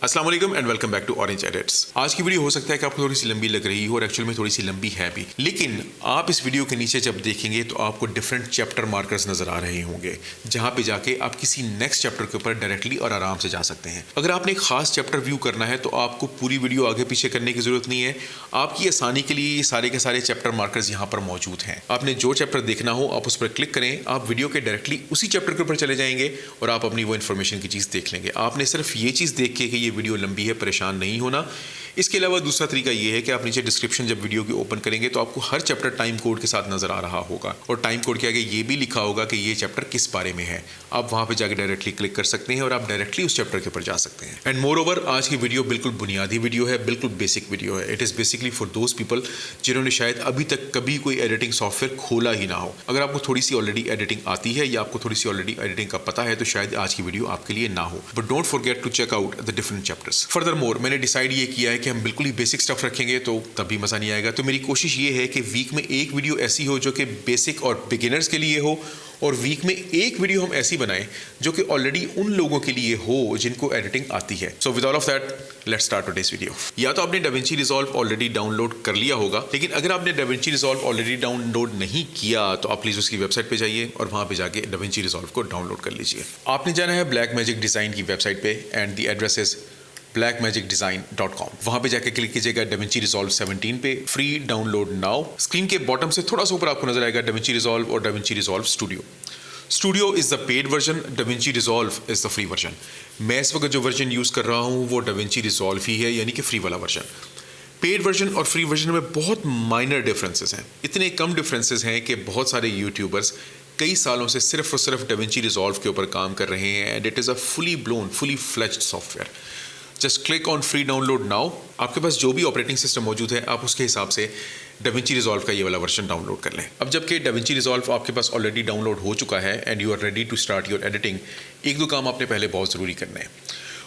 अस्सलाम वालेकुम and welcome back to orange edits. आज की वीडियो हो सकता है कि आपको थोड़ी सी लंबी लग रही हो और एक्चुअल में थोड़ी सी लंबी है भी, लेकिन आप इस वीडियो के नीचे जब देखेंगे तो आपको डिफरेंट चैप्टर मार्कर्स नजर आ रहे होंगे, जहां पे जाके आप किसी नेक्स्ट चैप्टर के ऊपर डायरेक्टली और आराम से जा सकते हैं। अगर आपने एक खास चैप्टर व्यू करना है तो आपको पूरी वीडियो आगे पीछे करने की जरूरत नहीं है। आपकी आसानी के लिए ये सारे के सारे चैप्टर मार्कर्स यहाँ पर मौजूद हैं। आपने जो चैप्टर देखना हो आप उस पर क्लिक करें, आप वीडियो के डायरेक्टली उसी चैप्टर के ऊपर चले जाएंगे और आप अपनी वो इन्फॉर्मेशन की चीज़ देख लेंगे। आपने सिर्फ ये चीज़ देख के कि ये वीडियो लंबी है परेशान नहीं होना। इसके अलावा दूसरा तरीका ये है कि आप नीचे डिस्क्रिप्शन जब वीडियो की ओपन करेंगे तो आपको हर चैप्टर टाइम कोड के साथ नजर आ रहा होगा और टाइम कोड के आगे ये भी लिखा होगा कि ये चैप्टर किस बारे में है। आप वहां पे जाके डायरेक्टली क्लिक कर सकते हैं और आप डायरेक्टली उस चैप्टर के ऊपर जा सकते हैं। एंड मोर ओवर आज की वीडियो बिल्कुल बुनियादी वीडियो है, बिल्कुल बेसिक वीडियो है। It is basically for those people जिन्होंने शायद अभी तक कभी कोई एडिटिंग सॉफ्टवेयर खोला ही ना हो। अगर आपको थोड़ी सी ऑलरेडी एडिटिंग आती है या आपको थोड़ी सी ऑलरेडी एडिटिंग का पता है तो शायद आज की वीडियो आपके लिए ना हो, but don't forget to check out the different chapters. Further more मैंने डिसाइड ये किया है कि हम बिल्कुल ही बेसिक स्टफ रखेंगे तो तभी मजा नहीं आएगा। तो मेरी कोशिश ये है कि वीक में एक वीडियो ऐसी हो जो कि बेसिक और बिगिनर्स के लिए हो, और वीक में एक वीडियो हम ऐसी बनाएं जो कि ऑलरेडी उन लोगों के लिए हो जिनको एडिटिंग आती है। So with all of that let's start today's video. या तो आपने डाविंची रिजॉल्व ऑलरेडी डाउनलोड कर लिया होगा, लेकिन अगर आपने डाविंची रिजॉल्व ऑलरेडी डाउनलोड नहीं किया तो आप प्लीज उसकी वेबसाइट पे जाइए और वहां पे जाके डाविंची रिजॉल्व को डाउनलोड कर लीजिए। आपने जाना है ब्लैक मैजिक डिजाइन की वेबसाइट पे and the address is blackmagicdesign.com। वहां पे जाके क्लिक कीजिएगा DaVinci Resolve 17 पे, फ्री डाउनलोड नाउ। स्क्रीन के बॉटम से थोड़ा सा ऊपर आपको नजर आएगा DaVinci Resolve और DaVinci Resolve Studio। Studio is the paid version, DaVinci Resolve is the free version. मैं इस वक्त जो वर्जन यूज कर रहा हूं वो DaVinci Resolve ही है, यानी कि फ्री वाला वर्जन। पेड वर्जन और फ्री वर्जन में बहुत माइनर डिफरेंसेस हैं। इतने कम डिफरेंसेस हैं कि बहुत सारे यूट्यूबर्स कई सालों से सिर्फ और सिर्फ DaVinci Resolve के ऊपर काम कर रहे हैं and it is a fully blown fully fledged software. Just click on free download now. आपके पास जो भी ऑपरेटिंग सिस्टम मौजूद है आप उसके हिसाब से DaVinci Resolve का ये वाला वर्जन डाउनलोड कर लें। अब जबकि DaVinci Resolve आपके पास ऑलरेडी डाउनलोड हो चुका है and you are ready to start your editing, एक दो काम आपने पहले बहुत ज़रूरी करने हैं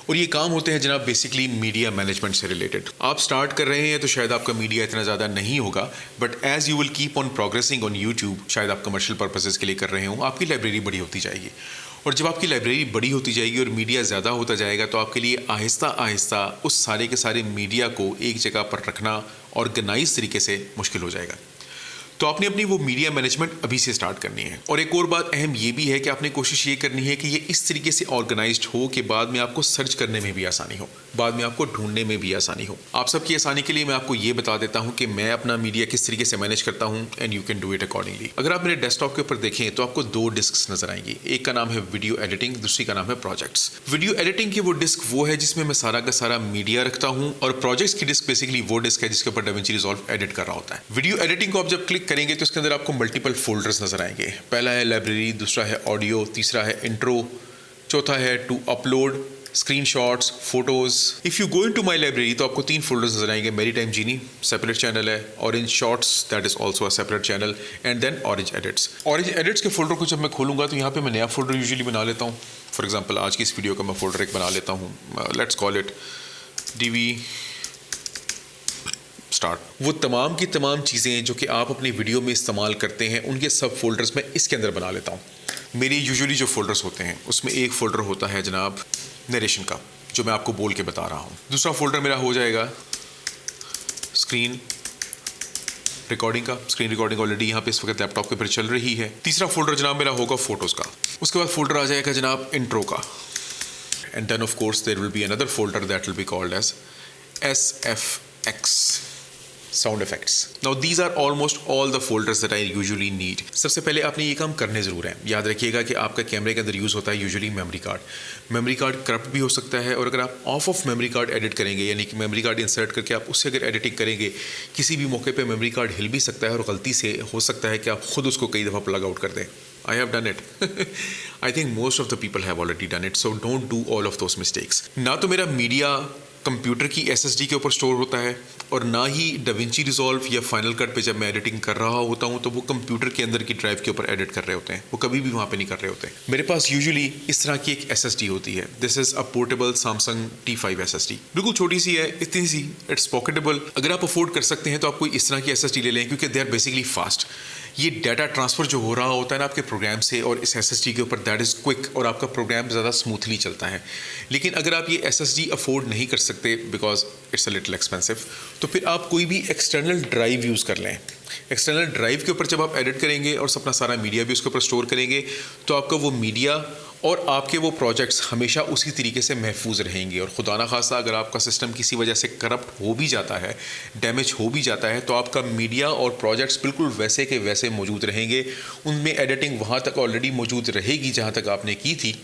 और ये काम होते हैं जनाब बेसिकली मीडिया मैनेजमेंट से रिलेटेड। आप स्टार्ट कर रहे हैं तो शायद आपका मीडिया इतना ज़्यादा नहीं होगा, but as you will keep on progressing on YouTube, शायद आप कमर्शियल पर्पसेस के लिए कर रहे हो, आपकी लाइब्रेरी बड़ी होती जाएगी और जब आपकी लाइब्रेरी बड़ी होती जाएगी और मीडिया ज़्यादा होता जाएगा तो आपके लिए आहिस्ता आहिस्ता उस सारे के सारे मीडिया को एक जगह पर रखना ऑर्गेनाइज तरीके से मुश्किल हो जाएगा। तो आपने अपनी वो मीडिया मैनेजमेंट अभी से स्टार्ट करनी है। और एक और बात अहम ये भी है कि आपने कोशिश ये करनी है कि ये इस तरीके से ऑर्गेनाइज्ड हो कि बाद में आपको सर्च करने में भी आसानी हो, बाद में आपको ढूंढने में भी आसानी हो। आप सबकी आसानी के लिए मैं आपको ये बता देता हूँ कि मैं अपना मीडिया किस तरीके से मैनेज करता हूँ and you can do it accordingly. अगर आप मेरे डेस्कटॉप के ऊपर देखें तो आपको दो डिस्क नजर आएंगी, एक का नाम है वीडियो एडिटिंग, दूसरी का नाम है प्रोजेक्ट्स। वीडियो एडिटिंग की वो डिस्क वो है जिसमें मैं सारा का सारा मीडिया रखता हूँ और प्रोजेक्ट्स की डिस्क बेसिकली वो डिस्क है जिसके ऊपर DaVinci Resolve एडिट कर रहा होता है। वीडियो एडिटिंग को आप जब क्लिक करेंगे तो इसके अंदर आपको मल्टीपल फोल्डर्स नजर आएंगे। पहला है लाइब्रेरी, दूसरा है ऑडियो, तीसरा है इंट्रो, चौथा है to upload, screenshots, photos. If you go into my library तो आपको तीन फोल्डर्स नजर आएंगे। मेरी टाइम जीनी सेपरेट चैनल है, orange shorts that is also a separate channel and then orange edits. Orange edits के फोल्डर को जब मैं खोलूंगा तो यहाँ पे मैं नया फोल्डर यूजुअली बना लेता हूँ। फॉर एग्जाम्पल आज की इस वीडियो का मैं फोल्डर एक बना लेता हूँ, let's call it DV start. वो तमाम की तमाम चीज़ें जो कि आप अपनी वीडियो में इस्तेमाल करते हैं उनके सब फोल्डर्स मैं इसके अंदर बना लेता हूँ। मेरी यूजुअली जो फोल्डर्स होते हैं उसमें एक फोल्डर होता है जनाब नरेशन का, जो मैं आपको बोल के बता रहा हूँ। दूसरा फोल्डर मेरा हो जाएगा स्क्रीन रिकॉर्डिंग का, स्क्रीन रिकॉर्डिंग ऑलरेडी यहाँ पे इस वक्त लैपटॉप के ऊपर चल रही है। तीसरा फोल्डर जनाब मेरा होगा फोटोज का। उसके बाद फोल्डर आ जाएगा जनाब इंट्रो का and then of course there will be another folder that will be called as SFX sound effects. Now these are almost all the folders that I usually need. सबसे पहले आपने ये काम करने ज़रूर है। याद रखिएगा कि आपका कैमरे के अंदर यूज़ होता है usually memory card. Memory card corrupt भी हो सकता है और अगर आप ऑफ मेमोरी कार्ड एडिट करेंगे, यानी कि मेमोरी कार्ड इंसर्ट करके आप उससे अगर एडिटिंग करेंगे, किसी भी मौके पे मेमोरी कार्ड हिल भी सकता है और गलती से हो सकता है कि आप खुद उसको कई दफ़ा प्लग आउट कर दें। I have done it. I think most of the people have already done it, so don't do all of those mistakes. ना तो मेरा मीडिया कंप्यूटर की SSD के ऊपर स्टोर होता है और ना ही DaVinci Resolve या फाइनल कट पे जब मैं एडिटिंग कर रहा होता हूँ तो वो कंप्यूटर के अंदर की ड्राइव के ऊपर एडिट कर रहे होते हैं, वो कभी भी वहाँ पे नहीं कर रहे होते। मेरे पास यूजुअली इस तरह की एक SSD होती है। This is a portable Samsung T5 SSD, बिल्कुल छोटी सी है, इतनी सी, इट्स पॉकेटेबल। अगर आप अफोर्ड कर सकते हैं तो आप कोई इस तरह की SSD ले लें क्योंकि दे आर बेसिकली फास्ट। ये डाटा ट्रांसफ़र जो हो रहा होता है ना आपके प्रोग्राम से और इस SSD के ऊपर, दैट इज़ क्विक और आपका प्रोग्राम ज़्यादा स्मूथली चलता है। लेकिन अगर आप ये SSD अफोर्ड नहीं कर सकते because it's a little expensive, तो फिर आप कोई भी एक्सटर्नल ड्राइव यूज़ कर लें। एक्सटर्नल ड्राइव के ऊपर जब आप एडिट करेंगे और अपना सारा मीडिया भी उसके ऊपर स्टोर करेंगे तो आपका वो मीडिया और आपके वो प्रोजेक्ट्स हमेशा उसी तरीके से महफूज रहेंगे। और खुदा ना खासा अगर आपका सिस्टम किसी वजह से करप्ट हो भी जाता है, डैमेज हो भी जाता है, तो आपका मीडिया और प्रोजेक्ट्स बिल्कुल वैसे के वैसे मौजूद रहेंगे। उनमें एडिटिंग वहाँ तक ऑलरेडी मौजूद रहेगी जहाँ तक आपने की थी।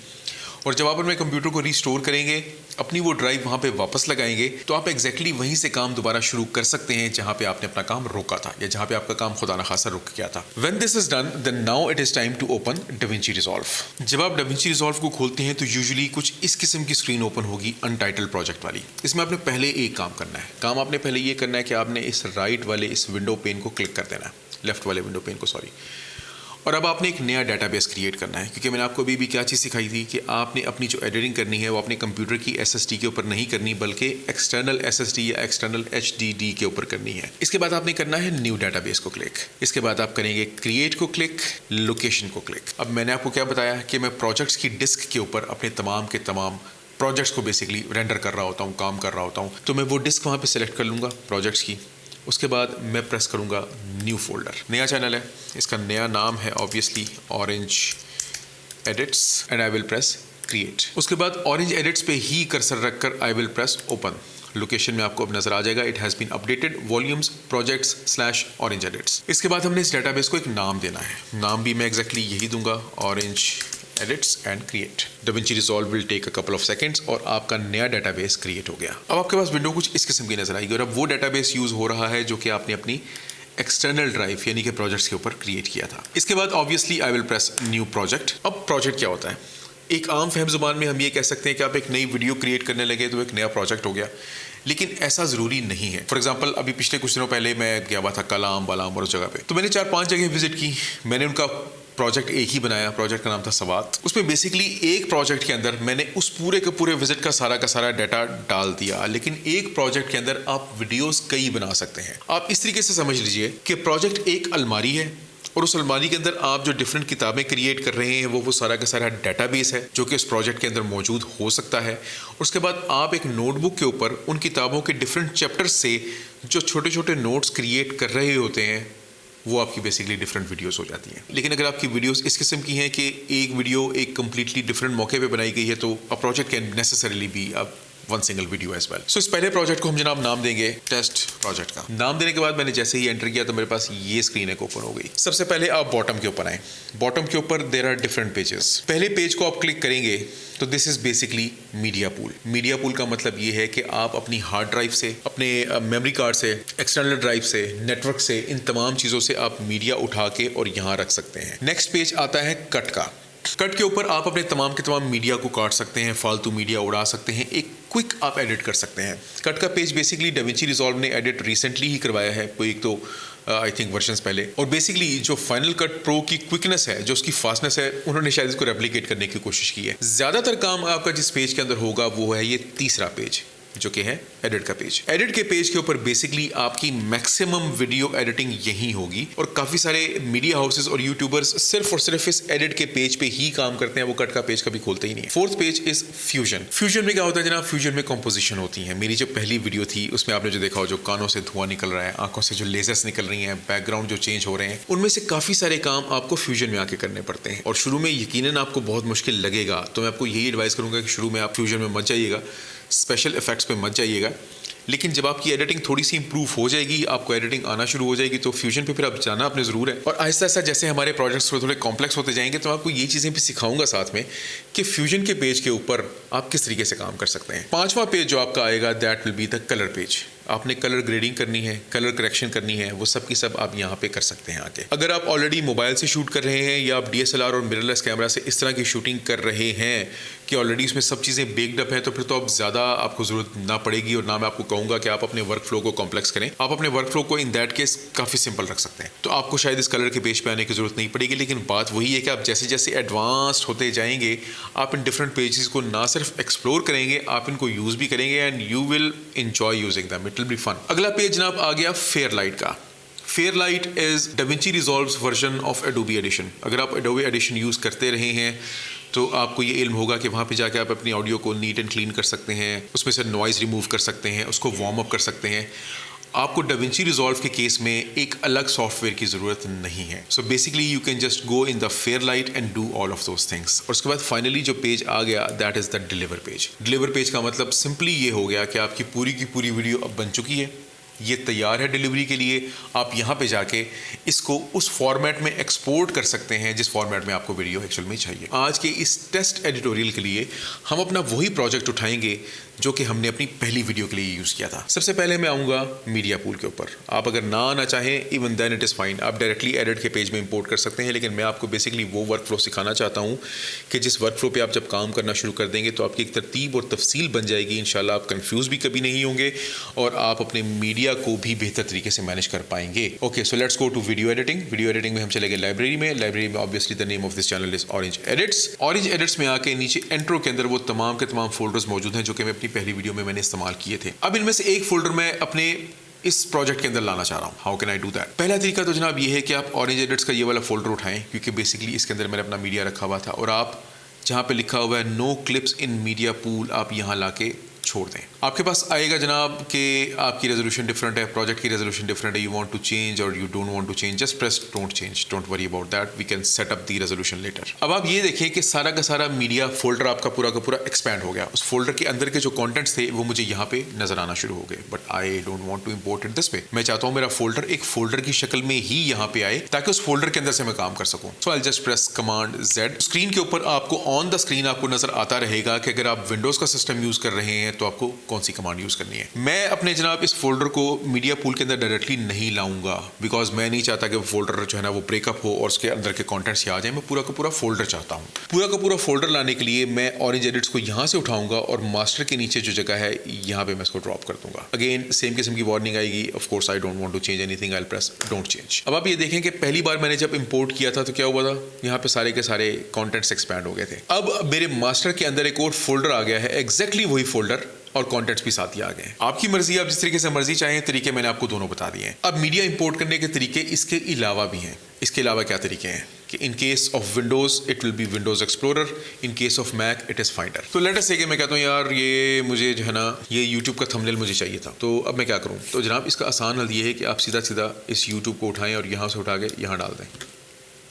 और जब आप अपने कंप्यूटर को रिस्टोर करेंगे, अपनी वो ड्राइव वहाँ पे वापस लगाएंगे, तो आप एग्जैक्टली वहीं से काम दोबारा शुरू कर सकते हैं जहाँ पे आपने अपना काम रोका था या जहाँ पे आपका काम खुदा ना खासा रुक गया था। When this is done, then now it is time to open DaVinci Resolve। जब आप DaVinci Resolve को खोलते हैं तो यूजुअली कुछ इस किस्म की स्क्रीन ओपन होगी, अनटाइटल्ड प्रोजेक्ट वाली। इसमें आपने पहले एक काम करना है। काम आपने पहले ये करना है कि आपने इस राइट वाले इस विंडो पेन को क्लिक कर देना है, लेफ्ट वाले विंडो पेन को, सॉरी। और अब आपने एक नया डाटाबेस क्रिएट करना है, क्योंकि मैंने आपको अभी भी क्या चीज़ सिखाई थी कि आपने अपनी जो एडिटिंग करनी है वो अपने कंप्यूटर की SSD के ऊपर नहीं करनी, बल्कि एक्सटर्नल SSD या एक्सटर्नल HDD के ऊपर करनी है। इसके बाद आपने करना है न्यू डाटाबेस को क्लिक। इसके बाद आप करेंगे क्रिएट को क्लिक, लोकेशन को क्लिक। अब मैंने आपको क्या बताया कि मैं प्रोजेक्ट्स की डिस्क के ऊपर अपने तमाम के तमाम प्रोजेक्ट्स को बेसिकली रेंडर कर रहा होता हूँ, काम कर रहा होता हूँ। तो मैं वो डिस्क वहाँ पर सेलेक्ट कर लूँगा प्रोजेक्ट्स की। उसके बाद मैं प्रेस करूँगा न्यू फोल्डर। नया चैनल है, इसका नया नाम है obviously orange edits and I will press create. उसके बाद ऑरेंज एडिट्स पे ही कर्सर रखकर I will press open. Location में आपको अब नजर आ जाएगा, it has been updated volumes projects / orange edits. इसके बाद हमने इस डाटाबेस को एक नाम देना है। नाम भी मैं एग्जैक्टली यही दूंगा, orange edits and create. DaVinci Resolve will take a couple of seconds और आपका नया डाटाबेस क्रिएट हो गया। अब आपके पास विंडो कुछ इस किस्म की नजर आएगी और अब वो डाटाबेस यूज हो रहा है जो कि आपने अपनी एक्सटर्नल ड्राइव यानी कि प्रोजेक्ट्स के ऊपर क्रिएट किया था। इसके बाद obviously I will press new project. अब प्रोजेक्ट क्या होता है? एक आम फहम जुबान में हम ये कह सकते हैं कि आप एक नई वीडियो क्रिएट करने लगे तो एक नया प्रोजेक्ट हो गया, लेकिन ऐसा ज़रूरी नहीं है। फॉर एग्जांपल अभी पिछले कुछ दिनों पहले मैं गया हुआ था कलाम बालाम और उस जगह पे, तो मैंने 4-5 जगह विजिट की। मैंने उनका प्रोजेक्ट एक ही बनाया, प्रोजेक्ट का नाम था सवात। उसमें बेसिकली एक प्रोजेक्ट के अंदर मैंने उस पूरे के पूरे विजिट का सारा डाटा डाल दिया, लेकिन एक प्रोजेक्ट के अंदर आप वीडियोस कई बना सकते हैं। आप इस तरीके से समझ लीजिए कि प्रोजेक्ट एक अलमारी है और उस अलमारी के अंदर आप जो डिफरेंट किताबें क्रिएट कर रहे हैं वो सारा का सारा डाटाबेस है जो कि उस प्रोजेक्ट के अंदर मौजूद हो सकता है। उसके बाद आप एक नोटबुक के ऊपर उन किताबों के डिफरेंट चैप्टर्स से जो छोटे छोटे नोट्स क्रिएट कर रहे होते हैं वो आपकी बेसिकली डिफरेंट वीडियोस हो जाती हैं। लेकिन अगर आपकी वीडियोस इस किस्म की हैं कि एक वीडियो एक कम्प्लीटली डिफरेंट मौके पे बनाई गई है तो a project can necessarily be a one single video as well. So इस पहले प्रोजेक्ट को हम जनाब नाम देंगे टेस्ट प्रोजेक्ट का। नाम देने के बाद मैंने जैसे ही एंटर किया तो मेरे पास ये स्क्रीन एक ओपन हो गई। सबसे पहले आप बॉटम के ऊपर आए। बॉटम के ऊपर देयर आर डिफरेंट पेजेस। पहले पेज को आप क्लिक करेंगे तो this is basically media pool. Media pool का मतलब ये है कि आप अपनी हार्ड ड्राइव से, अपने मेमोरी कार्ड से, एक्सटर्नल ड्राइव से, नेटवर्क से, इन तमाम चीज़ों से आप मीडिया उठा के और यहाँ रख सकते हैं। नेक्स्ट पेज आता है कट का। कट के ऊपर आप अपने तमाम के तमाम मीडिया को काट सकते हैं, फालतू मीडिया उड़ा सकते हैं, एक क्विक आप एडिट कर सकते हैं। कट का पेज बेसिकली DaVinci Resolve ने एडिट रिसेंटली ही करवाया है, कोई एक तो आई थिंक वर्जन्स पहले। और बेसिकली जो फाइनल कट प्रो की क्विकनेस है, जो उसकी फास्टनेस है, उन्होंने शायद इसको रेप्लिकेट करने की कोशिश की है। ज़्यादातर काम आपका जिस पेज के अंदर होगा वो है ये तीसरा पेज जो कि है एडिट का पेज। एडिट के पेज के ऊपर बेसिकली आपकी मैक्सिमम वीडियो एडिटिंग यही होगी और काफ़ी सारे मीडिया हाउसेस और यूट्यूबर्स सिर्फ और सिर्फ इस एडिट के पेज पे ही काम करते हैं, वो कट का पेज कभी खोलते ही नहीं है। Fourth page is fusion. Fusion में क्या होता है जनाब? फ्यूजन में कंपोजिशन होती है। मेरी जो पहली वीडियो थी उसमें आपने जो देखा हो, जो कानों से धुआं निकल रहा है, आंखों से जो लेजर्स निकल रही हैं, बैकग्राउंड जो चेंज हो रहे हैं, उनमें से काफ़ी सारे काम आपको फ्यूजन में आके करने पड़ते हैं और शुरू में यकीनन आपको बहुत मुश्किल लगेगा। तो मैं आपको यही एडवाइस करूँगा कि शुरू में आप फ्यूजन में मत जाइएगा, स्पेशल इफेक्ट्स पे मत जाइएगा। लेकिन जब आपकी एडिटिंग थोड़ी सी इंप्रूव हो जाएगी, आपको एडिटिंग आना शुरू हो जाएगी, तो फ्यूजन पे फिर आप जाना आपने ज़रूर है। और आहिस्ता आहिस्ता जैसे हमारे प्रोजेक्ट्स थोड़े कॉम्प्लेक्स होते जाएंगे तो आपको ये चीज़ें भी सिखाऊंगा साथ में कि फ्यूजन के पेज के ऊपर आप किस तरीके से काम कर सकते हैं। 5वां पेज जो आपका आएगा that will be the colour page. आपने कलर ग्रेडिंग करनी है, कलर करेक्शन करनी है, वो सब की सब आप यहाँ पे कर सकते हैं आके। अगर आप ऑलरेडी मोबाइल से शूट कर रहे हैं या आप DSLR और मिररलेस कैमरा से इस तरह की शूटिंग कर रहे हैं कि ऑलरेडी उसमें सब चीज़ें बेक्ड अप है, तो फिर तो अब ज़्यादा आपको ज़रूरत ना पड़ेगी और ना मैं आपको कहूँगा कि आप अपने वर्क फ्लो को कॉम्प्लेक्स करें। आप अपने वर्क फ्लो को इन दैट केस काफ़ी सिंपल रख सकते हैं, तो आपको शायद इस कलर के पेज पे आने की ज़रूरत नहीं पड़ेगी। लेकिन बात वही है कि आप जैसे जैसे एडवांस्ड होते जाएंगे आप इन डिफरेंट पेजेस को ना सिर्फ एक्सप्लोर करेंगे, आप इनको यूज़ भी करेंगे and you will enjoy using them, it will be fun. अगला पेज जनाब आ गया फेयर लाइट का। Fairlight is DaVinci Resolve's version of Adobe Audition. अगर आप Adobe Audition यूज़ करते रहे हैं तो आपको ये इल्म होगा कि वहाँ पे जाके आप अपनी ऑडियो को नीट एंड क्लीन कर सकते हैं, उसमें से नॉइज़ रिमूव कर सकते हैं, उसको वार्म अप कर सकते हैं। आपको DaVinci Resolve के केस में एक अलग सॉफ्टवेयर की ज़रूरत नहीं है। So basically you can just go in the Fairlight and do all of those things. और उसके बाद फाइनली जो पेज आ गया that is the deliver page. Deliver page का मतलब सिंपली ये हो गया कि आपकी पूरी की पूरी वीडियो अब बन चुकी है, ये तैयार है डिलीवरी के लिए। आप यहाँ पे जाके इसको उस फॉर्मेट में एक्सपोर्ट कर सकते हैं जिस फॉर्मेट में आपको वीडियो एक्चुअल में चाहिए। आज के इस टेस्ट एडिटोरियल के लिए हम अपना वही प्रोजेक्ट उठाएंगे जो कि हमने अपनी पहली वीडियो के लिए यूज़ किया था। सबसे पहले मैं आऊँगा मीडिया पूल के ऊपर। आप अगर ना आना चाहें even then it is fine, आप डायरेक्टली एडिट के पेज में इंपोर्ट कर सकते हैं, लेकिन मैं आपको बेसिकली वो वर्क फ्लो सिखाना चाहता हूँ कि जिस वर्क फ्लो पे आप जब काम करना शुरू कर देंगे तो आपकी एक तरतीब और तफसील बन जाएगी। इंशाल्लाह आप कंफ्यूज भी कभी नहीं होंगे और आप अपने मीडिया को भी बेहतर तरीके से मैनेज कर पाएंगे। Okay, so let's go to video editing. Video editing में हम चले गए लाइब्रेरी में। लाइब्रेरी में obviously the name of this channel is orange edits. Orange edits में आके नीचे एंट्रो के अंदर वो तमाम के तमाम फोल्डर्स मौजूद हैं जो कि मैं अपनी पहली वीडियो में मैंने इस्तेमाल किए थे। अब इनमें से एक फोल्डर मैं अपने इस प्रोजेक्ट के अंदर लाना चाह रहा हूँ। How can I do that? पहला तरीका तो जनाब ये है कि आप ऑरेंज एडिट्स का ये वाला फोल्डर उठाएं, क्योंकि बेसिकली इसके अंदर मैंने अपना मीडिया रखा हुआ था, और आप जहाँ पे लिखा हुआ है नो क्लिप्स इन मीडिया पूल, आप यहाँ लाके छोड़ दें। आपके पास आएगा जनाब कि आपकी रेजोल्यूशन डिफरेंट है, प्रोजेक्ट की रेजोल्यूशन डिफरेंट है, यू वांट टू चेंज और you don't want to change, just press don't change, don't worry about that, we can set up the resolution later. अब आप ये देखें कि सारा का सारा मीडिया फोल्डर आपका पूरा का पूरा एक्सपैंड हो गया। उस फोल्डर के अंदर के जो कॉन्टेंट्स थे वो मुझे यहाँ पे नजर आना शुरू हो गए, but I don't want to import it this way. मैं चाहता हूँ मेरा फोल्डर एक फोल्डर की शक्ल में ही यहाँ पे आए ताकि उस फोल्डर के अंदर से मैं काम कर सकूँ। So I just press command Z। Screen के ऊपर आपको ऑन द स्क्रीन आपको नजर आता रहेगा कि अगर आप विंडोज का सिस्टम यूज कर रहे हैं तो आपको कौन सी कमांड यूज करनी है। मैं अपने जनाब इस फोल्डर को मीडिया पूल के अंदर डायरेक्टली नहीं लाऊंगा, बिकॉज मैं नहीं चाहता कि वो फोल्डर जो है ना वो ब्रेकअप हो और उसके अंदर के कंटेंट्स आ जाए। मैं पूरा का पूरा फोल्डर चाहता हूँ। पूरा का पूरा फोल्डर लाने के लिए मैं ऑरेंज एडिट्स को यहाँ से उठाऊंगा और मास्टर के नीचे जो जगह है यहाँ पे मैं इसको ड्रॉप कर दूंगा। अगेन सेम किस्म की वार्निंग आएगी, of course I don't want to change anything, I will press don't change. अब आप ये देखें कि पहली बार मैंने जब इंपोर्ट किया था तो क्या हुआ था, यहाँ पे सारे के सारे कॉन्टेंट्स एक्सपैंड हो गए थे। अब मेरे मास्टर के अंदर एक और फोल्डर आ गया है, एग्जैक्टली वही फोल्डर, और कॉन्टेंट्स भी साथ ही आ गए। आपकी मर्जी, आप जिस तरीके से मर्जी चाहें, तरीके मैंने आपको दोनों बता दिए हैं। अब मीडिया इंपोर्ट करने के तरीके इसके अलावा भी हैं। इसके अलावा क्या तरीके हैं कि in case of Windows it will be Windows Explorer, in case of Mac it is Finder. तो लेट अस से कि मैं कहता हूँ यार ये मुझे जो है ना ये यूट्यूब का थंबनेल मुझे चाहिए था, तो अब मैं क्या करूँ? तो जनाब इसका आसान हल ये है कि आप सीधा सीधा इस यूट्यूब को उठाएं और यहाँ से उठा के यहाँ डाल दें,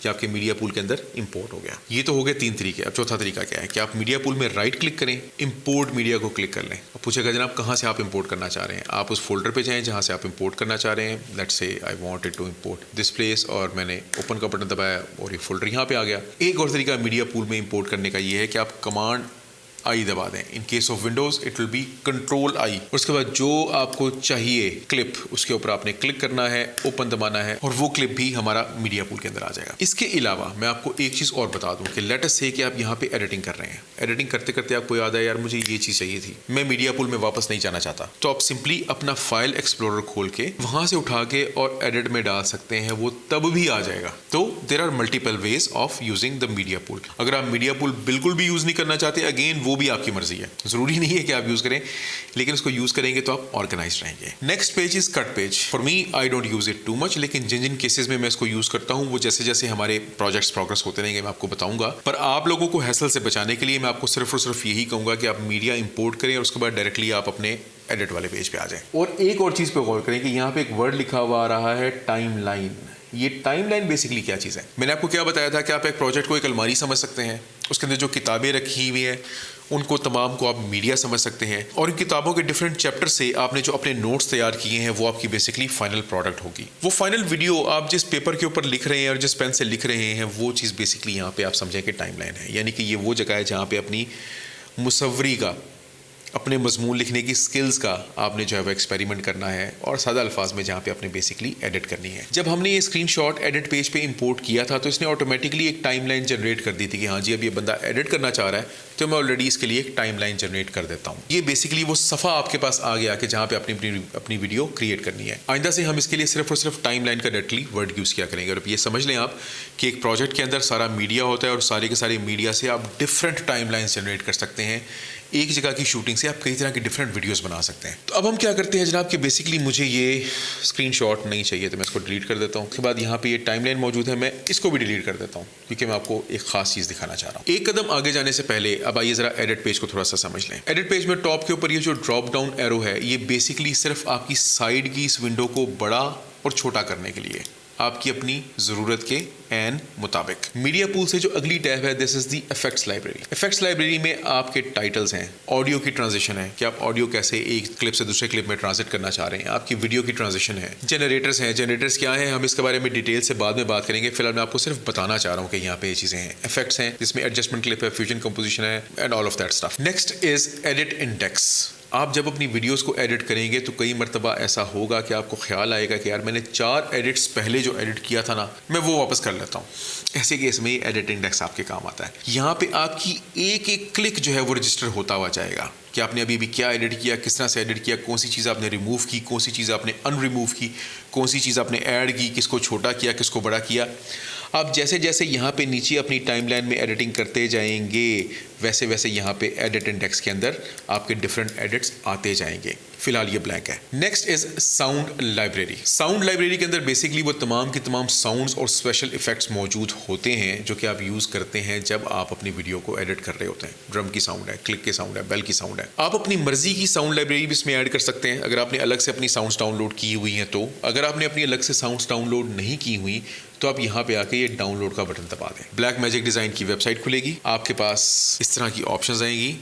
कि आपके मीडिया पूल के अंदर इंपोर्ट हो गया। ये तो हो गए 3 तरीके। अब चौथा तरीका क्या है कि आप मीडिया पूल में राइट क्लिक करें, इंपोर्ट मीडिया को क्लिक कर लें। अब पूछेगा जनाब कहाँ से आप इंपोर्ट करना चाह रहे हैं। आप उस फोल्डर पे जाएं जहाँ से आप इंपोर्ट करना चाह रहे हैं। Let's say I wanted to import this place, और मैंने ओपन का बटन दबाया और ये फोल्डर यहाँ पे आ गया। एक और तरीका मीडिया पूल में इंपोर्ट करने का ये है कि आप कमांड आई दबा दें। इन case of Windows it will B control I. उसके बाद जो आपको चाहिए क्लिप उसके ऊपर आपने क्लिक करना है, ओपन दबाना है, और वो क्लिप भी हमारा मीडिया पूल के अंदर आ जाएगा। इसके अलावा मैं आपको एक चीज़ और बता दूं कि लेट अस से कि आप यहाँ पे एडिटिंग कर रहे हैं। एडिटिंग करते करते आपको याद है यार मुझे ये चीज़ चाहिए थी, मैं मीडिया पूल में वापस नहीं जाना चाहता, तो आप सिंपली अपना फाइल एक्सप्लोरर खोल के वहां से उठा के और एडिट में डाल सकते हैं, वो तब भी आ जाएगा। तो there are multiple ways of using the media pool. अगर आप मीडिया पूल बिल्कुल भी यूज नहीं करना चाहते, अगेन वो भी आपकी मर्जी है, जरूरी नहीं है कि आप यूज करें, लेकिन उसको यूज करेंगे तो आप ऑर्गेनाइज रहेंगे। Next page is cut page. For me I don't use it too much, लेकिन जिन जिन केसेस में मैं इसको यूज करता हूं वो जैसे जैसे हमारे प्रोजेक्ट्स प्रोग्रेस होते रहेंगे मैं आपको बताऊंगा। पर आप लोगों को हैसल से बचाने के लिए मैं आपको सिर्फ और सिर्फ यही कहूंगा कि आप मीडिया इंपोर्ट करें और उसके बाद डायरेक्टली आप अपने एडिट वाले पेज पे आ जाएं। और एक और चीज पे गौर करें कि यहाँ पे एक वर्ड लिखा हुआ आ रहा है टाइमलाइन। ये टाइमलाइन बेसिकली क्या चीज़ है? मैंने आपको क्या बताया था कि आप एक प्रोजेक्ट को एक अलमारी समझ सकते हैं, उसके अंदर जो किताबें रखी हुई हैं उनको तमाम को आप मीडिया समझ सकते हैं, और इन किताबों के डिफरेंट चैप्टर से आपने जो अपने नोट्स तैयार किए हैं वो आपकी बेसिकली फाइनल प्रोडक्ट होगी। वो फाइनल वीडियो आप जिस पेपर के ऊपर लिख रहे हैं और जिस पेन से लिख रहे हैं वो चीज़ बेसिकली यहाँ पे आप समझें कि टाइमलाइन है। यानी कि ये वो जगह है जहाँ पे अपनी मुसव्वरी का, अपने मजमून लिखने की स्किल्स का आपने जो है वो एक्सपेरिमेंट करना है, और सादा अल्फाज में जहाँ पे आपने बेसिकली एडिट करनी है। जब हमने ये स्क्रीनशॉट एडिट पेज पे इंपोर्ट किया था तो इसने ऑटोमेटिकली एक टाइमलाइन जनरेट कर दी थी कि हाँ जी अब ये बंदा एडिट करना चाह रहा है, तो मैं ऑलरेडी इसके लिए एक टाइमलाइन जनरेट कर देता हूँ। ये बेसिकली वो सफ़ा आपके पास आ गया कि जहाँ पे अपनी वीडियो क्रिएट करनी है। आइंदा से हम इसके लिए सिर्फ और सिर्फ टाइमलाइन का डायरेक्टली वर्ड यूज़ किया करेंगे। और ये समझ लें आप कि एक प्रोजेक्ट के अंदर सारा मीडिया होता है और सारे के सारे मीडिया से आप डिफरेंट टाइमलाइंस जनरेट कर सकते हैं। एक जगह की शूटिंग से आप कई तरह की डिफरेंट वीडियोस बना सकते हैं। तो अब हम क्या करते हैं जनाब कि बेसिकली मुझे ये स्क्रीनशॉट नहीं चाहिए तो मैं इसको डिलीट कर देता हूँ। उसके बाद यहाँ पे ये टाइमलाइन मौजूद है, मैं इसको भी डिलीट कर देता हूँ क्योंकि मैं आपको एक खास चीज़ दिखाना चाह रहा हूँ। एक कदम आगे जाने से पहले अब आइए जरा एडिट पेज को थोड़ा सा समझ लें। एडिट पेज में टॉप के ऊपर ये जो ड्रॉप डाउन एरो है, ये बेसिकली सिर्फ आपकी साइड की इस विंडो को बड़ा और छोटा करने के लिए, आपकी अपनी ज़रूरत के एन मुताबिक। मीडिया पूल से जो अगली टैब है, this is the effects library. Effects library में आपके टाइटल्स हैं, ऑडियो की ट्रांजिशन है कि आप ऑडियो कैसे एक क्लिप से दूसरे क्लिप में ट्रांजिट करना चाह रहे हैं, आपकी वीडियो की ट्रांजिशन है, जनरेटर्स हैं। जनरेटर्स क्या है, हम इसके बारे में डिटेल से बाद में बात करेंगे। फिलहाल मैं आपको सिर्फ बताना चाह रहा हूँ कि यहाँ पे ये चीज़ें हैं। इफेक्ट्स हैं जिसमें एडजस्टमेंट क्लिप है, फ्यूजन कंपोजिशन है and all of that stuff. Next is edit index. आप जब अपनी वीडियोस को एडिट करेंगे तो कई मरतबा ऐसा होगा कि आपको ख्याल आएगा कि यार मैंने 4 एडिट्स पहले जो एडिट किया था ना, मैं वो वापस कर लेता हूँ। ऐसे केस में एडिट इंडेक्स आपके काम आता है। यहाँ पे आपकी एक एक क्लिक जो है वो रजिस्टर होता हुआ जाएगा कि आपने अभी क्या एडिट किया, किस तरह से एडिट किया, कौन सी चीज़ आपने रिमूव की, कौन सी चीज़ आपने अनरिमूव की, कौन सी चीज़ आपने ऐड की, किसको छोटा किया, किसको बड़ा किया। आप जैसे जैसे यहाँ पे नीचे अपनी टाइमलाइन में एडिटिंग करते जाएंगे वैसे वैसे यहाँ पे एडिट इंडेक्स के अंदर आपके डिफरेंट एडिट्स आते जाएंगे। फिलहाल ये ब्लैंक है। Next is sound library. Sound library के अंदर बेसिकली वो तमाम के तमाम साउंड्स और स्पेशल इफेक्ट्स मौजूद होते हैं जो कि आप यूज़ करते हैं जब आप अपनी वीडियो को एडिट कर रहे होते हैं। ड्रम की साउंड है, क्लिक की साउंड है, बेल की साउंड है। आप अपनी मर्जी की साउंड लाइब्रेरी भी इसमें ऐड कर सकते हैं अगर आपने अलग से अपनी साउंड्स डाउनलोड की हुई हैं तो। अगर आपने अपनी अलग से साउंड्स डाउनलोड नहीं की हुई तो आप यहाँ पे आके ये डाउनलोड का बटन दबा दें। ब्लैक मैजिक डिज़ाइन की वेबसाइट खुलेगी, आपके पास इस तरह की ऑप्शंस आएंगी।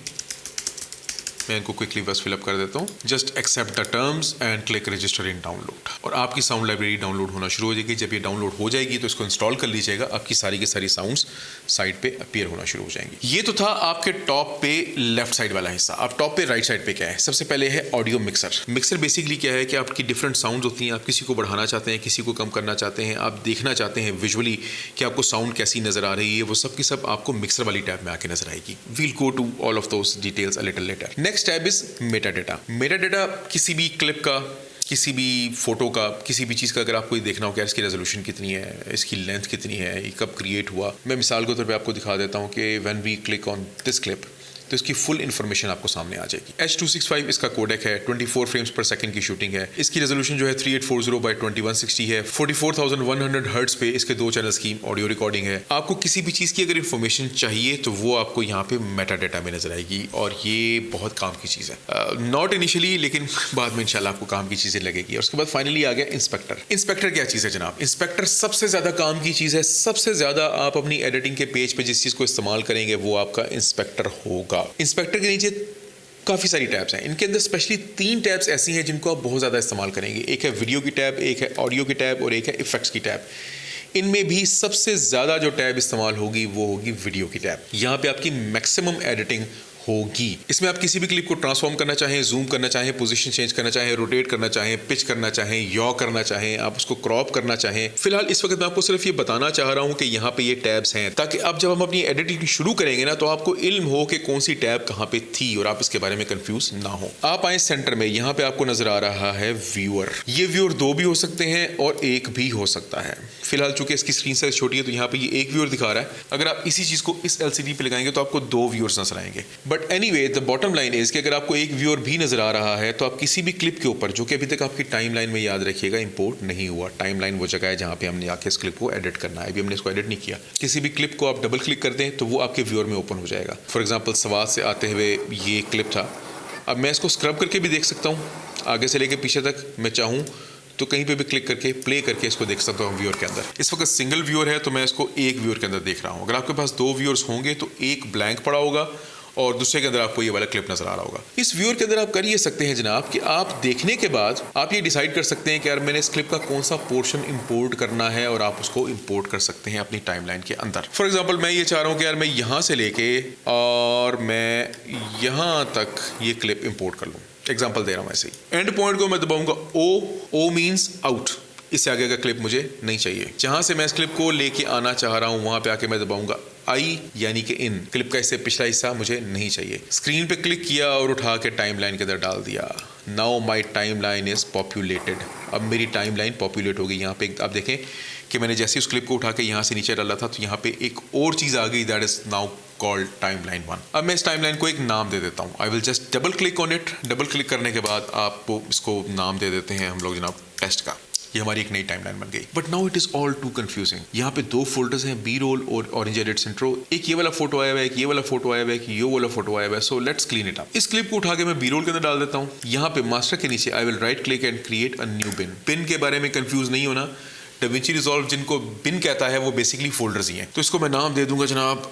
मैं इनको क्विकली बस फिलअप कर देता हूँ। Just accept the terms and click register in download और आपकी साउंड लाइब्रेरी डाउनलोड होना शुरू हो जाएगी। जब ये डाउनलोड हो जाएगी तो इसको इंस्टॉल कर लीजिएगा, आपकी सारी की सारी साउंड्स साइड पे अपीयर होना शुरू हो जाएंगी। ये तो था आपके टॉप पे लेफ्ट साइड वाला हिस्सा। अब टॉप पे राइट साइड पे क्या है? सबसे पहले है ऑडियो मिक्सर। मिक्सर बेसिकली क्या है कि आपकी डिफरेंट साउंड्स होती हैं, आप किसी को बढ़ाना चाहते हैं, किसी को कम करना चाहते हैं, आप देखना चाहते हैं विजुअली कि आपको साउंड कैसी नजर आ रही है, वो सब की सब आपको मिक्सर वाली टैब में आके नजर आएगी। We'll go to all of those details a little later. Next tab is metadata. Metadata किसी भी क्लिप का, किसी भी फोटो का, किसी भी चीज़ का अगर आपको देखना हो कि इसकी रेजोल्यूशन कितनी है, इसकी लेंथ कितनी है, ये कब क्रिएट हुआ। मैं मिसाल के तौर पे आपको दिखा देता हूँ कि when we click on this clip तो इसकी फुल इन्फॉर्मेशन आपको सामने आ जाएगी। H265 इसका कोडेक है, 24 फ्रेम्स पर सेकंड की शूटिंग है। इसकी रेजोल्यूशन जो है 3840 बाय 2160 है। 44,100 हर्ट्ज पे इसके 2 चैनल्स की ऑडियो रिकॉर्डिंग है। आपको किसी भी चीज़ की अगर इन्फॉर्मेशन चाहिए तो वो आपको यहाँ पे मेटा डेटा में नजर आएगी और ये बहुत काम की चीज़ है। नॉट इनिशियली, लेकिन बाद में इंशाल्लाह आपको काम की चीज़ें लगेगी। और उसके बाद फाइनली आ गया इंस्पेक्टर। इंस्पेक्टर क्या चीज़ है जनाब? इंस्पेक्टर सबसे ज़्यादा काम की चीज़ है। सबसे ज़्यादा आप अपनी एडिटिंग के पेज पे जिस चीज़ को इस्तेमाल करेंगे वो आपका इंस्पेक्टर होगा। इंस्पेक्टर के नीचे काफ़ी सारी टैब्स हैं। इनके अंदर स्पेशली 3 टैब्स ऐसी हैं जिनको आप बहुत ज़्यादा इस्तेमाल करेंगे। एक है वीडियो की टैब, एक है ऑडियो की टैब और एक है इफेक्ट्स की टैब। इनमें भी सबसे ज़्यादा जो टैब इस्तेमाल होगी वो होगी वीडियो की टैब। यहाँ पे आपकी मैक्सिमम एडिटिंग होगी। इसमें आप किसी भी क्लिप को ट्रांसफॉर्म करना चाहें, जूम करना चाहें, पोजीशन चेंज करना चाहें, रोटेट करना चाहें, पिच करना चाहें, यॉ करना चाहें, आप उसको क्रॉप करना चाहें। फिलहाल इस वक्त मैं आपको सिर्फ ये बताना चाह रहा हूं कि यहाँ पे ये टैब्स हैं ताकि अब जब हम अपनी एडिटिंग शुरू करेंगे ना तो आपको इल्म हो कि कौन सी टैब कहाँ पे थी और आप इसके बारे में कंफ्यूज ना हो। आप आए सेंटर में, यहाँ पे आपको नजर आ रहा है व्यूअर। ये व्यूअर 2 भी हो सकते हैं और 1 भी हो सकता है। फिलहाल चूंकि इसकी स्क्रीन साइज छोटी है तो यहाँ पे ये 1 व्यूअर दिखा रहा है। अगर आप इसी चीज को इस LCD पे लगाएंगे तो आपको 2 व्यूअर्स नजर आएंगे। But anyway the bottom line is कि अगर आपको 1 व्यूअर भी नजर आ रहा है तो आप किसी भी क्लिप के ऊपर, जो कि अभी तक आपकी टाइमलाइन में याद रखिएगा इंपोर्ट नहीं हुआ। टाइमलाइन वो जगह है जहां पे हमने आके इस क्लिप को एडिट करना है। अभी हमने इसको एडिट नहीं किया। किसी भी क्लिप को आप डबल क्लिक कर दें तो वो आपके व्यूअर में ओपन हो जाएगा। फॉर एग्जांपल सवाद से आते हुए ये क्लिप था। अब मैं इसको स्क्रब करके भी देख सकता हूँ, आगे से लेके पीछे तक मैं चाहूँ तो कहीं पे भी क्लिक करके प्ले करके इसको देख सकता हूँ व्यूअर के अंदर। इस वक्त सिंगल व्यूअर है तो मैं इसको 1 व्यूअर के अंदर देख रहा हूँ। अगर आपके पास 2 व्यूअर्स होंगे तो 1 ब्लैंक पड़ा होगा और दूसरे के अंदर आपको ये वाला क्लिप नजर आ रहा होगा। इस व्यूअर के अंदर आप कर ये सकते हैं जनाब कि आप देखने के बाद आप ये डिसाइड कर सकते हैं कि यार मैंने इस क्लिप का कौन सा पोर्शन इंपोर्ट करना है और आप उसको इंपोर्ट कर सकते हैं अपनी टाइमलाइन के अंदर। फॉर एग्जांपल मैं ये चाह रहा हूँ कि यार मैं यहाँ से लेके और मैं यहाँ तक ये क्लिप इंपोर्ट कर लूँ। एग्जाम्पल दे रहा हूँ ऐसे ही। एंड पॉइंट को मैं दबाऊंगा O मीन्स आउट। इससे आगे का क्लिप मुझे नहीं चाहिए। जहां से मैं इस क्लिप को लेके आना चाह रहा हूं वहां पे आके मैं दबाऊंगा I यानी कि इन। क्लिप का इससे पिछला हिस्सा मुझे नहीं चाहिए। स्क्रीन पे क्लिक किया और उठा के टाइमलाइन के अंदर डाल दिया। Now my timeline is populated. अब मेरी टाइमलाइन पॉपुलेट हो गई। यहाँ पे आप देखें कि मैंने जैसे उस क्लिप को उठा के यहाँ से नीचे डाला था तो यहाँ पे एक और चीज़ आ गई, that is now called timeline 1। अब मैं इस टाइमलाइन को एक नाम दे देता हूँ। I will just double click on it. Double click करने के बाद आपको इसको नाम दे देते हैं हम लोग जनाब टेस्ट का। ये हमारी एक नई टाइमलाइन बन गई। But now it is all too confusing. यहाँ पे दो फोल्डर्स हैं, बी रोल और ऑरेंज एडिट्स इंट्रो। एक ये वाला फोटो आया हुआ है, एक ये वाला फोटो आया हुआ है, एक ये वाला फोटो आया हुआ है। So let's clean it up. इस क्लिप को उठा के मैं बी रोल के अंदर डाल देता हूँ। यहाँ पे मास्टर के नीचे I will right click and create a new bin. Bin के बारे में कंफ्यूज नहीं होना, DaVinci Resolve जिनको बिन कहता है वो बेसिकली फोल्डर्स ही हैं। तो इसको मैं नाम दे दूंगा जनाब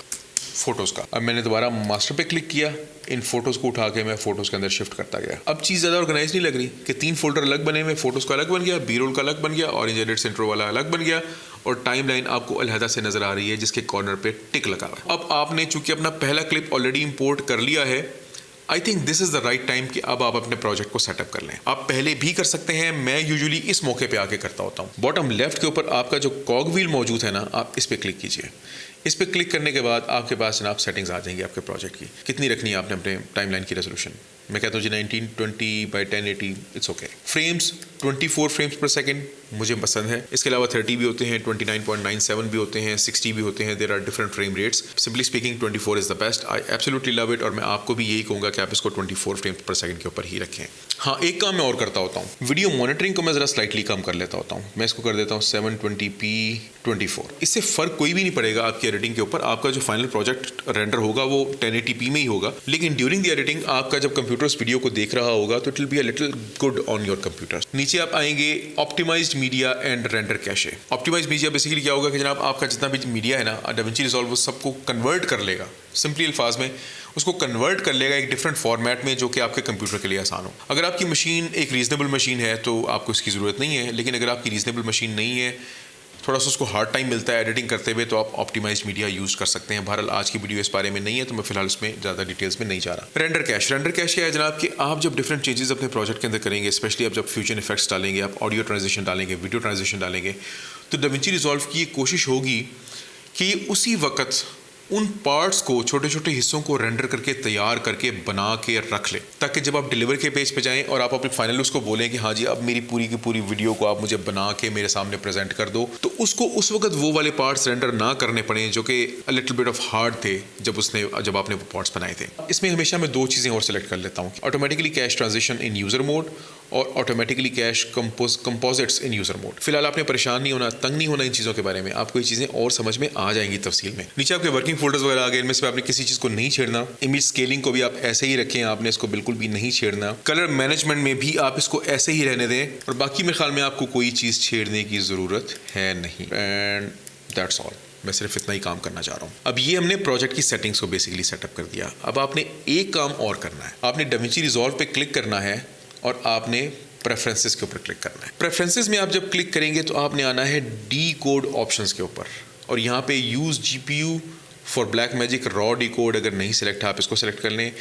फोटोज़ का। अब मैंने दोबारा मास्टर पे क्लिक किया, इन फोटोज़ को उठा के मैं फोटोज़ के अंदर शिफ्ट करता गया। अब चीज़ ज़्यादा ऑर्गेनाइज नहीं लग रही कि 3 फोल्डर अलग बने हुए, फोटोज़ का अलग बन गया, बी रोल का अलग बन गया, ऑरेंज एडिट्स इंट्रो वाला अलग बन गया और टाइमलाइन आपको अलहदा से नज़र आ रही है जिसके कॉर्नर पे टिक लगा हुआ है। अब आपने चूंकि अपना पहला क्लिप ऑलरेडी इंपोर्ट कर लिया है, I think this is the right time कि अब आप अपने प्रोजेक्ट को सेटअप कर लें। आप पहले भी कर सकते हैं, मैं यूजुअली इस मौके पे आके करता होता हूँ। बॉटम लेफ्ट के ऊपर आपका जो कॉग व्हील मौजूद है ना, आप इस पर क्लिक कीजिए। इस पर क्लिक करने के बाद आपके पास जनाब सेटिंग्स आ जाएंगी आपके प्रोजेक्ट की। कितनी रखनी है आपने अपने टाइमलाइन की रेजोल्यूशन? मैं कहता हूँ जी 1920 by 1080 it's okay. Frames 24 frames पर सेकंड मुझे पसंद है। इसके अलावा 30 भी होते हैं, 29.97 भी होते हैं, 60 भी होते हैं। There are different frame rates. Simply speaking 24 is the best. I absolutely love it और मैं आपको भी यही कहूँगा कि आप इसको 24 फ्रेम्स पर सेकंड के ऊपर ही रखें। हाँ, एक काम मैं और करता होता हूँ, वीडियो मॉनिटरिंग को मैं ज़रा स्लाइटली कम कर लेता होता हूँ। मैं इसको कर देता हूँ 720p 24। इससे फ़र्क कोई भी नहीं पड़ेगा आपकी एडिटिंग के ऊपर। आपका जो फाइनल प्रोजेक्ट रेंडर होगा वो 1080p में ही होगा, लेकिन ड्यूरिंग द एडिटिंग आपका जब कंप्यूटर उस वीडियो को देख रहा होगा तो it will be a little good on your computer. नीचे आप आएंगे optimized media and render cache. Optimized media basically क्या होगा कि जनाब आपका जितना भी मीडिया है ना, DaVinci Resolve वो सबको कन्वर्ट कर लेगा, सिंपली अल्फाज में उसको कन्वर्ट कर लेगा एक डिफरेंट फॉर्मेट में जो कि आपके कंप्यूटर के लिए आसान हो। अगर आपकी मशीन एक रीजनेबल मशीन है तो आपको इसकी ज़रूरत नहीं है, लेकिन अगर आपकी रीजनेबल मशीन नहीं है, थोड़ा सा उसको हार्ड टाइम मिलता है एडिटिंग करते हुए, तो आप ऑप्टिमाइज्ड मीडिया यूज़ कर सकते हैं। बहरहाल आज की वीडियो इस बारे में नहीं है तो मैं फिलहाल इसमें ज़्यादा डिटेल्स में नहीं जा रहा। रेंडर कैश क्या है जनाब कि आप जब डिफरेंट चेंजेस अपने प्रोजेक्ट के अंदर करेंगे, स्पेशली आप जब फ्यूजन इफेक्ट्स डालेंगे, आप ऑडियो ट्रांजिशन डालेंगे, वीडियो ट्रांजिशन डालेंगे, तो DaVinci Resolve की कोशिश होगी कि उसी वक्त उन पार्ट्स को, छोटे छोटे हिस्सों को रेंडर करके तैयार करके बना के रख ले, ताकि जब आप डिलीवर के पेज पे जाएं और आप अपने फाइनल उसको बोलें कि हाँ जी अब मेरी पूरी की पूरी वीडियो को आप मुझे बना के मेरे सामने प्रेजेंट कर दो, तो उसको उस वक्त वो वाले पार्ट्स रेंडर ना करने पड़े जो कि a little bit of hard थे जब आपने वो पार्ट्स बनाए थे। इसमें हमेशा मैं 2 चीज़ें और सेलेक्ट कर लेता हूँ, automatically cash transition in user mode और ऑटोमेटिकली कैश कंपोजिट्स इन यूज़र मोड। फिलहाल आपने परेशान नहीं होना, तंग नहीं होना इन चीज़ों के बारे में, आपको ये चीज़ें और समझ में आ जाएंगी तफसील में। नीचे आपके वर्किंग फोल्डर्स वगैरह आ गए, इनमें से आपने किसी चीज़ को नहीं छेड़ना। इमेज स्केलिंग को भी आप ऐसे ही रखें, आपने इसको बिल्कुल भी नहीं छेड़ना। कलर मैनेजमेंट में भी आप इसको ऐसे ही रहने दें और बाकी मेरे ख्याल में आपको कोई चीज़ छेड़ने की ज़रूरत है नहीं। And that's all. मैं सिर्फ इतना ही काम करना चाह रहा हूँ। अब ये हमने प्रोजेक्ट की सेटिंग्स को बेसिकली सेटअप कर दिया। अब आपने एक काम और करना है, आपने DaVinci Resolve पे क्लिक करना है और आपने प्रेफरेंसेस के ऊपर क्लिक करना है। प्रेफरेंसेस में आप जब क्लिक करेंगे तो आपने आना है डीकोड ऑप्शंस के ऊपर और यहाँ पे use GPU for Blackmagic raw decode अगर नहीं सिलेक्ट है आप इसको सिलेक्ट कर लें।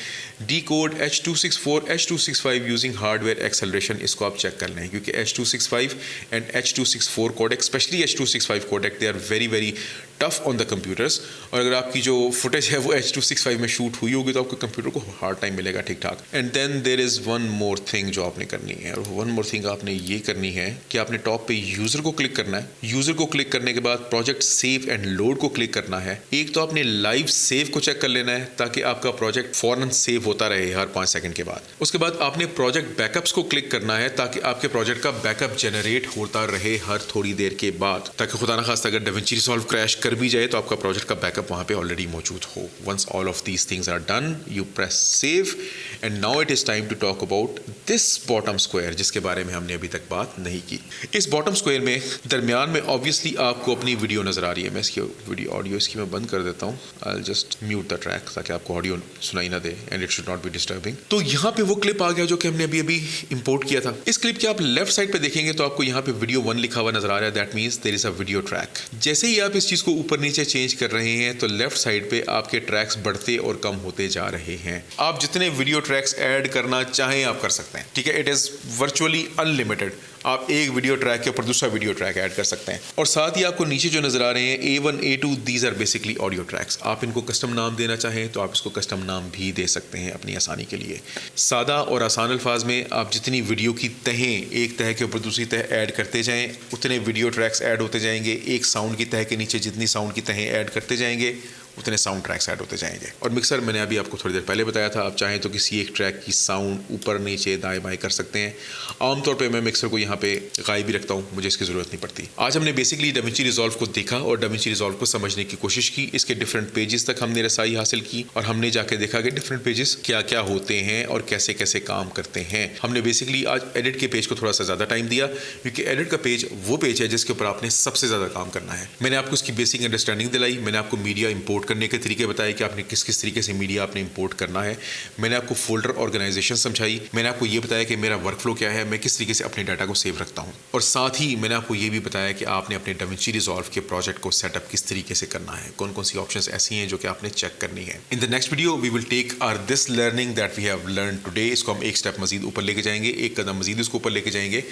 Decode H264 H265 using hardware acceleration, इसको आप चेक कर लें क्योंकि H265 and H264 codec, especially H265 codec, they are very very tough on the computers. और अगर आपकी जो फुटेज है वो H265 में शूट हुई होगी तो आपके कंप्यूटर को हार्ड टाइम मिलेगा ठीक ठाक। And then there is one more thing जो आपने करनी है, और वन मोर थिंग आपने ये करनी है कि आपने टॉप पे यूज़र को क्लिक करना है। यूज़र को क्लिक करने के बाद प्रोजेक्ट सेव एंड लोड को क्लिक करना है। एक तो आपने लाइव सेव को चेक कर लेना है ताकि आपका प्रोजेक्ट फौरन सेव होता रहे हर 5 सेकंड के बाद। उसके बाद आपने प्रोजेक्ट बैकअप्स को क्लिक करना है ताकि आपके प्रोजेक्ट का बैकअप जनरेट होता रहे हर थोड़ी देर के बाद, ताकि खुदा ना खास्ता अगर DaVinci Resolve क्रैश कर भी जाए तो आपका प्रोजेक्ट का बैकअप वहाँ पे ऑलरेडी मौजूद हो। Once all of these things are done, you press save and now it is time to talk about this bottom square जिसके बारे में हमने अभी तक बात नहीं की। इस बॉटम स्क्वायर में दरमियान में ऑब्वियसली आपको अपनी वीडियो नज़र आ रही है। मैं इसकी वीडियो ऑडियो इसकी मैं बंद कर देता हूँ। I just mute the track ताकि आपको ऑडियो सुनाई ना दे and it should not be disturbing. तो यहाँ पे वो क्लिप आ गया जो कि हमने अभी अभी इंपोर्ट किया था। इस क्लिप के आप लेफ्ट साइड पे देखेंगे तो आपको यहाँ पे वीडियो 1 लिखा हुआ नजर आ रहा है, that means there is a video track. जैसे ही आप इस चीज़ को ऊपर नीचे चेंज कर रहे हैं तो लेफ्ट साइड पे आपके ट्रैक्स बढ़ते और कम होते जा रहे हैं। आप जितने वीडियो ट्रैक्स ऐड करना चाहें आप कर सकते हैं, ठीक है। It is virtually unlimited. आप एक वीडियो ट्रैक के ऊपर दूसरा वीडियो ट्रैक ऐड कर सकते हैं। और साथ ही आपको नीचे जो नजर आ रहे हैं A1 A2 these are basically audio tracks. आप इनको कस्टम नाम देना चाहें तो आप इसको कस्टम नाम भी दे सकते हैं अपनी आसानी के लिए। सादा और आसान अल्फाज में आप जितनी वीडियो की तहें एक तह के ऊपर दूसरी तह ऐड करते जाएं उतने वीडियो ट्रैक्स ऐड होते जाएंगे। एक साउंड की तह के नीचे जितनी साउंड की तहें ऐड करते जाएंगे उतने साउंड ट्रैक्स ऐड होते जाएंगे। और मिक्सर मैंने अभी आपको थोड़ी देर पहले बताया था, आप चाहें तो किसी एक ट्रैक की साउंड ऊपर नीचे दाएं बाएं कर सकते हैं। आमतौर पे मैं मिक्सर को यहाँ पे गायब भी रखता हूँ, मुझे इसकी ज़रूरत नहीं पड़ती। आज हमने बेसिकली डाविंची रिजॉल्व को देखा और डाविंची रिजॉल्व को समझने की कोशिश की, इसके डिफरेंट पेजेस तक हमने रसाई हासिल की और हमने जाके देखा कि डिफरेंट पेजेस क्या क्या होते हैं और कैसे कैसे काम करते हैं। हमने बेसिकली आज एडिट के पेज को थोड़ा सा ज़्यादा टाइम दिया, क्योंकि एडिट का पेज वो पेज है जिसके ऊपर आपने सबसे ज़्यादा काम करना है। मैंने आपको उसकी बेसिक अंडरस्टैंडिंग दिलाई, मैंने आपको मीडिया इंपोर्ट करने के तरीके बताए कि आपने किस किस तरीके से मीडिया आपने इंपोर्ट करना है, मैंने आपको फोल्डर ऑर्गेनाइजेशन समझाई, मैंने आपको ये बताया कि मेरा वर्कफ्लो क्या है, मैं किस तरीके से अपने डाटा को सेव रखता हूँ, और साथ ही मैंने आपको ये भी बताया कि आपने अपने डाविंची रिजॉल्व के प्रोजेक्ट को सेटअप किस तरीके से करना है, कौन कौन सी ऑप्शंस ऐसी हैं जो कि आपने चेक करनी है। In the next video we will take our this learning that we have learn today, इसको हम एक स्टेप मजीद ऊपर लेके जाएंगे, एक कदम मजीद इसको ऊपर लेके जाएंगे,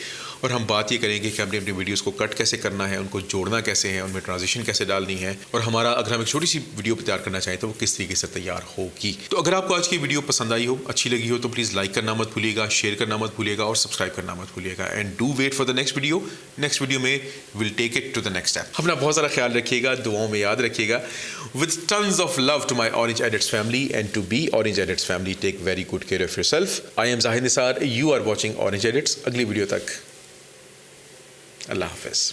और हम बात ये करेंगे कि हमने अपनी वीडियोस को कट कैसे करना है, उनको जोड़ना कैसे है, उनमें ट्रांजिशन कैसे डालनी है, और हमारा अगर हम एक छोटी सी वीडियो तैयार करना चाहें तो वो किस तरीके से तैयार होगी। तो अगर आपको आज की वीडियो पसंद आई हो, अच्छी लगी हो, तो प्लीज़ लाइक करना मत भूलिएगा, शेयर करना मत भूलिएगा और सब्सक्राइब करना मत भूलिएगा। And do wait for the next video. Next video में will take it to the next step. अपना बहुत सारा ख्याल रखिएगा, दुआओं में याद रखिएगा। With tons of love to my orange edits family and to be orange edits family, take very good care of yourself. I am Zahid Nisar, you are watching orange edits. अगली वीडियो तक अल्लाह हाफिज़।